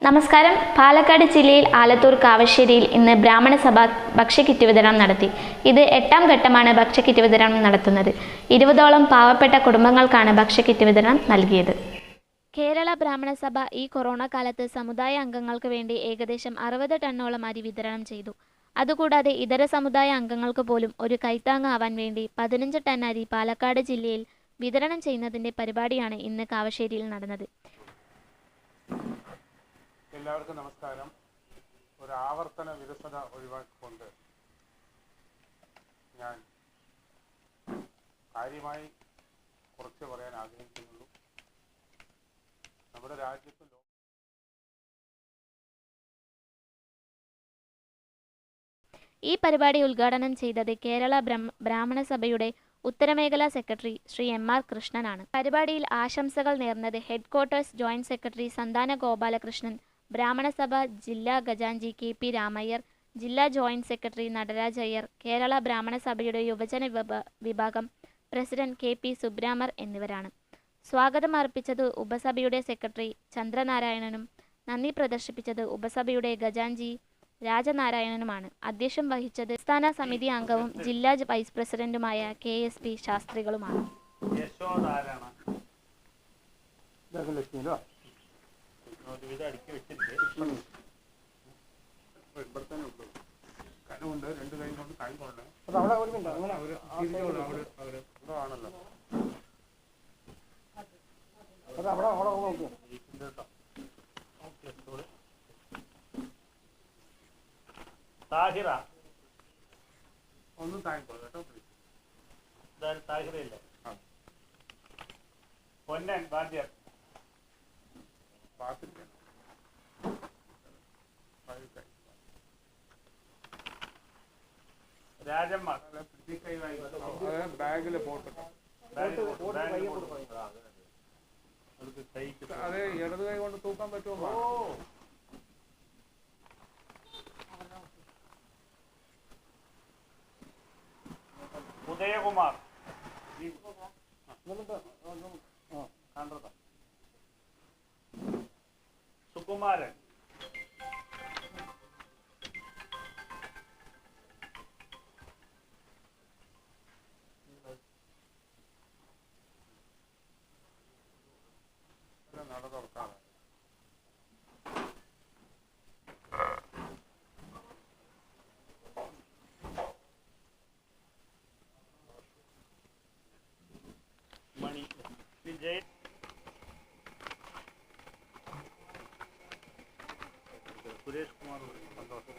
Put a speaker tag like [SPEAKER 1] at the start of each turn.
[SPEAKER 1] നമസ്കാരം. പാലക്കാട് ജില്ലയിൽ ആലത്തൂർ കാവശ്ശേരിയിൽ ഇന്ന് ബ്രാഹ്മണ സഭ ഭക്ഷ്യക്കിറ്റ് വിതരണം നടത്തി. ഇത് 8ാം ഘട്ടമാണ് ഭക്ഷ്യക്കിറ്റ് വിതരണം നടത്തുന്നത്. 20ഓളം പാവപ്പെട്ട കുടുംബങ്ങൾക്കാണ് ഭക്ഷ്യക്കിറ്റ് വിതരണം നൽകിയത്. കേരള ബ്രാഹ്മണ സഭ ഈ കൊറോണ കാലത്ത് സമുദായ അംഗങ്ങൾക്ക് വേണ്ടി ഏകദേശം 60 ടണ്ണോളം അരി വിതരണം ചെയ്തു. അതുകൂടാതെ ഇതര സമുദായ അംഗങ്ങൾക്ക് പോലും ഒരു കൈത്താങ്ങ് ആവാൻ വേണ്ടി 15 ടൺ അരി പാലക്കാട് ജില്ലയിൽ വിതരണം ചെയ്യുന്നതിൻ്റെ പരിപാടിയാണ് ഇന്ന് കാവശ്ശേരിയിൽ നടന്നത്.
[SPEAKER 2] എല്ലാവർക്കും നമസ്കാരം. ഒരു ആവർത്തന വിരസത ഒഴിവാക്കിക്കൊണ്ട് ഞാൻ കാര്യമായി കുറച്ച് പറയാൻ ആഗ്രഹിക്കുന്നുള്ളൂ. നമ്മുടെ രാജ്യത്ത്
[SPEAKER 1] ഈ പരിപാടി ഉദ്ഘാടനം ചെയ്തത് കേരള ബ്രാഹ്മണ സഭയുടെ ഉത്തരമേഖലാ സെക്രട്ടറി ശ്രീ M.R. കൃഷ്ണനാണ്. പരിപാടിയിൽ ആശംസകൾ നേർന്നത് ഹെഡ്ക്വാർട്ടേഴ്സ് ജോയിന്റ് സെക്രട്ടറി സന്താന ഗോപാലകൃഷ്ണൻ, ബ്രാഹ്മണ സഭ ജില്ലാ ഖജാൻജി K.P. രാമയ്യർ, ജില്ലാ ജോയിന്റ് സെക്രട്ടറി നടരാജ് അയ്യർ, കേരള ബ്രാഹ്മണ സഭയുടെ യുവജന വിഭാഗം പ്രസിഡന്റ് K.P. സുബ്രാമർ എന്നിവരാണ്. സ്വാഗതം അർപ്പിച്ചത് ഉപസഭയുടെ സെക്രട്ടറി ചന്ദ്രനാരായണനും നന്ദി പ്രദർശിപ്പിച്ചത് ഉപസഭയുടെ ഖജാൻജി രാജനാരായണനുമാണ്. അധ്യക്ഷം വഹിച്ചത് സംസ്ഥാന സമിതി അംഗവും ജില്ലാ വൈസ് പ്രസിഡന്റുമായ KSP ശാസ്ത്രികളുമാണ്.
[SPEAKER 2] താഹിറ ഒന്നും താങ്ങിക്കോളൂ കേട്ടോ. താഹിറയില്ലേ? പൊന്നൻ ബാധ്യർ രാജമ്മ ബാഗില് പോട്ടെ. അതെ, ഇടത് കൈ കൊണ്ട് തൂക്കാൻ പറ്റുമോ? ഉദയകുമാർ സുകുമാരൻ, നട തുറക്കാതെ മണി വിജയ് സുരേഷ് കുമാർ സന്തോഷം.